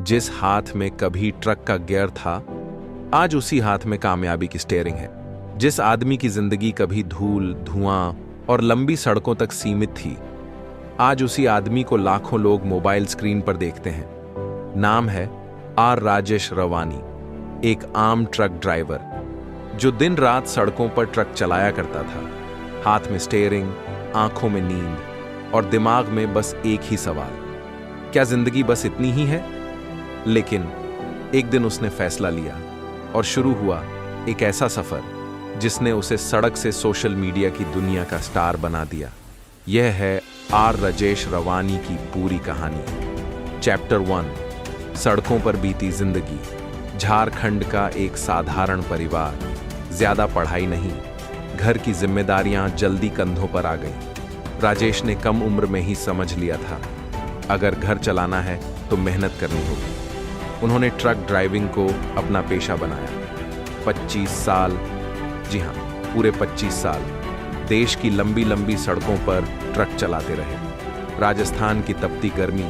जिस हाथ में कभी ट्रक का गियर था, आज उसी हाथ में कामयाबी की स्टीयरिंग है। जिस आदमी की जिंदगी कभी धूल, धुआं और लंबी सड़कों तक सीमित थी, आज उसी आदमी को लाखों लोग मोबाइल स्क्रीन पर देखते हैं। नाम है आर राजेश रवानी, एक आम ट्रक ड्राइवर जो दिन रात सड़कों पर ट्रक चलाया करता था। हाथ में स्टीयरिंग, आंखों में नींद और दिमाग में बस एक ही सवाल, क्या जिंदगी बस इतनी ही है? लेकिन एक दिन उसने फैसला लिया और शुरू हुआ एक ऐसा सफर जिसने उसे सड़क से सोशल मीडिया की दुनिया का स्टार बना दिया। यह है आर राजेश रवानी की पूरी कहानी। चैप्टर 1, सड़कों पर बीती जिंदगी। झारखंड का एक साधारण परिवार, ज्यादा पढ़ाई नहीं, घर की जिम्मेदारियां जल्दी कंधों पर आ गईं। राजेश ने कम उम्र में ही समझ लिया था, अगर घर चलाना है तो मेहनत करनी होगी। उन्होंने ट्रक ड्राइविंग को अपना पेशा बनाया। 25 साल, जी हाँ, पूरे 25 साल देश की लंबी लंबी सड़कों पर ट्रक चलाते रहे। राजस्थान की तपती गर्मी,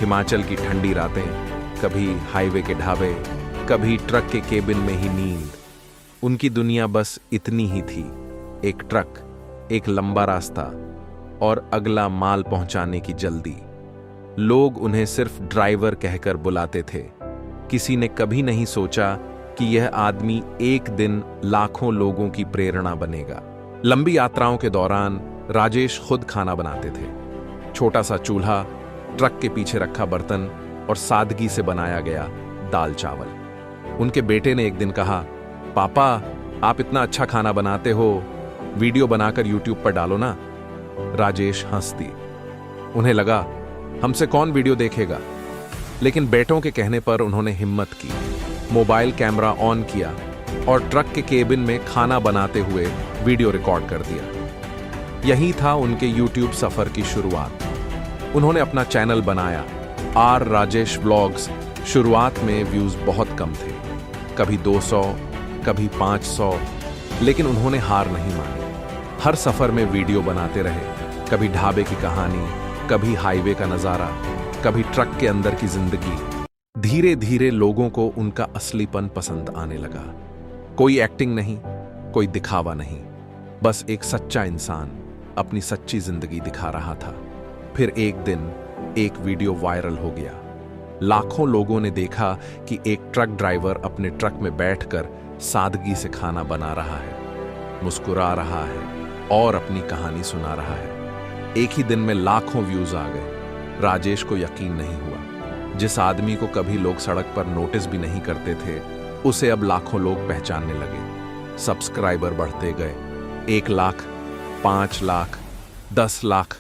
हिमाचल की ठंडी रातें, कभी हाईवे के ढाबे, कभी ट्रक के केबिन में ही नींद। उनकी दुनिया बस इतनी ही थी, एक ट्रक, एक लंबा रास्ता और अगला माल पहुंचाने की जल्दी। लोग उन्हें सिर्फ ड्राइवर कहकर बुलाते थे। किसी ने कभी नहीं सोचा कि यह आदमी एक दिन लाखों लोगों की प्रेरणा बनेगा। लंबी यात्राओं के दौरान राजेश खुद खाना बनाते थे। छोटा सा चूल्हा, ट्रक के पीछे रखा बर्तन और सादगी से बनाया गया दाल चावल। उनके बेटे ने एक दिन कहा, पापा आप इतना अच्छा खाना बनाते हो, वीडियो बनाकर यूट्यूब पर डालो ना। राजेश हंस दी। उन्हें लगा हमसे कौन वीडियो देखेगा, लेकिन बेटों के कहने पर उन्होंने हिम्मत की। मोबाइल कैमरा ऑन किया और ट्रक के केबिन में खाना बनाते हुए वीडियो रिकॉर्ड कर दिया। यही था उनके यूट्यूब सफर की शुरुआत। उन्होंने अपना चैनल बनाया, आर राजेश व्लॉग्स। शुरुआत में व्यूज बहुत कम थे, कभी 200, कभी 500, लेकिन उन्होंने हार नहीं मानी। हर सफर में वीडियो बनाते रहे, कभी ढाबे की कहानी, कभी हाईवे का नजारा, कभी ट्रक के अंदर की जिंदगी। धीरे धीरे लोगों को उनका असलीपन पसंद आने लगा। कोई एक्टिंग नहीं, कोई दिखावा नहीं, बस एक सच्चा इंसान अपनी सच्ची जिंदगी दिखा रहा था। फिर एक दिन एक वीडियो वायरल हो गया। लाखों लोगों ने देखा कि एक ट्रक ड्राइवर अपने ट्रक में बैठकर सादगी से खाना बना रहा है, मुस्कुरा रहा है और अपनी कहानी सुना रहा है। एक ही दिन में लाखों व्यूज आ गए। राजेश को यकीन नहीं हुआ। जिस आदमी को कभी लोग सड़क पर नोटिस भी नहीं करते थे, उसे अब लाखों लोग पहचानने लगे। सब्सक्राइबर बढ़ते गए, 1 लाख, 5 लाख, 10 लाख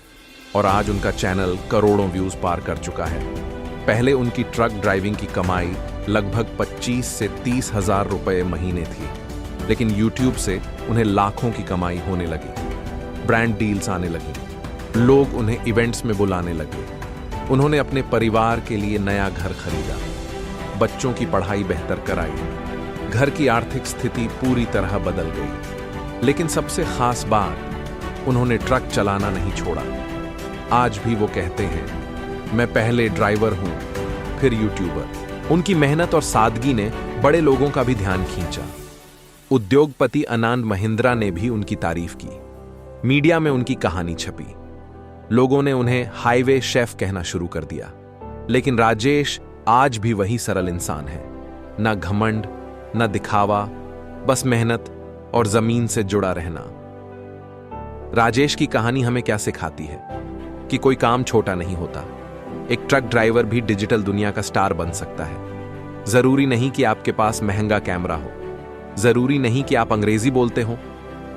और आज उनका चैनल करोड़ों व्यूज पार कर चुका है। पहले उनकी ट्रक ड्राइविंग की कमाई लगभग 25 से 30 हजार रुपए महीने थी, लेकिन यूट्यूब से उन्हें लाखों की कमाई होने लगी। ब्रांड डील्स आने लगी, लोग उन्हें इवेंट्स में बुलाने लगे। उन्होंने अपने परिवार के लिए नया घर खरीदा, बच्चों की पढ़ाई बेहतर कराई, घर की आर्थिक स्थिति पूरी तरह बदल गई। लेकिन सबसे खास बात, उन्होंने ट्रक चलाना नहीं छोड़ा। आज भी वो कहते हैं, मैं पहले ड्राइवर हूं, फिर यूट्यूबर। उनकी मेहनत और सादगी ने बड़े लोगों का भी ध्यान खींचा। उद्योगपति आनंद महिंद्रा ने भी उनकी तारीफ की। मीडिया में उनकी कहानी छपी। लोगों ने उन्हें हाईवे शेफ कहना शुरू कर दिया। लेकिन राजेश आज भी वही सरल इंसान है। ना घमंड, ना दिखावा, बस मेहनत और जमीन से जुड़ा रहना। राजेश की कहानी हमें क्या सिखाती है कि कोई काम छोटा नहीं होता। एक ट्रक ड्राइवर भी डिजिटल दुनिया का स्टार बन सकता है। जरूरी नहीं कि आपके पास महंगा कैमरा हो, जरूरी नहीं कि आप अंग्रेजी बोलते हो,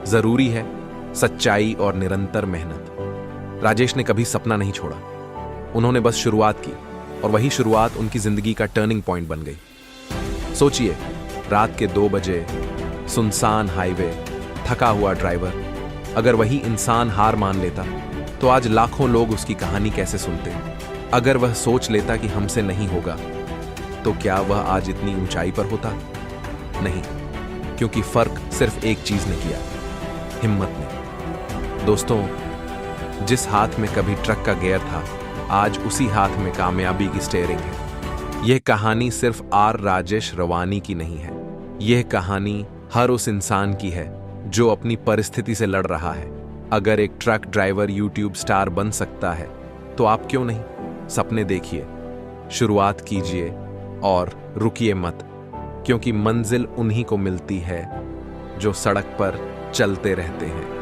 जरूरी है सच्चाई और निरंतर मेहनत। राजेश ने कभी सपना नहीं छोड़ा। उन्होंने बस शुरुआत की और वही शुरुआत उनकी जिंदगी का टर्निंग पॉइंट बन गई। सोचिए, रात के 2 बजे, सुनसान हाईवे, थका हुआ ड्राइवर। अगर वही इंसान हार मान लेता तो आज लाखों लोग उसकी कहानी कैसे सुनते। अगर वह सोच लेता कि हमसे नहीं होगा, तो क्या वह आज इतनी ऊंचाई पर होता? नहीं, क्योंकि फर्क सिर्फ एक चीज ने किया, हिम्मत ने। दोस्तों, जिस हाथ में कभी ट्रक का गियर था, आज उसी हाथ में कामयाबी की स्टीयरिंग है। यह कहानी सिर्फ आर राजेश रवानी की नहीं है। यह कहानी हर उस इंसान की है जो अपनी परिस्थिति से लड़ रहा है। अगर एक ट्रक ड्राइवर यूट्यूब स्टार बन सकता है तो आप क्यों नहीं? सपने देखिए, शुरुआत कीजिए और रुकिए मत, क्योंकि मंजिल उन्हीं को मिलती है जो सड़क पर चलते रहते हैं।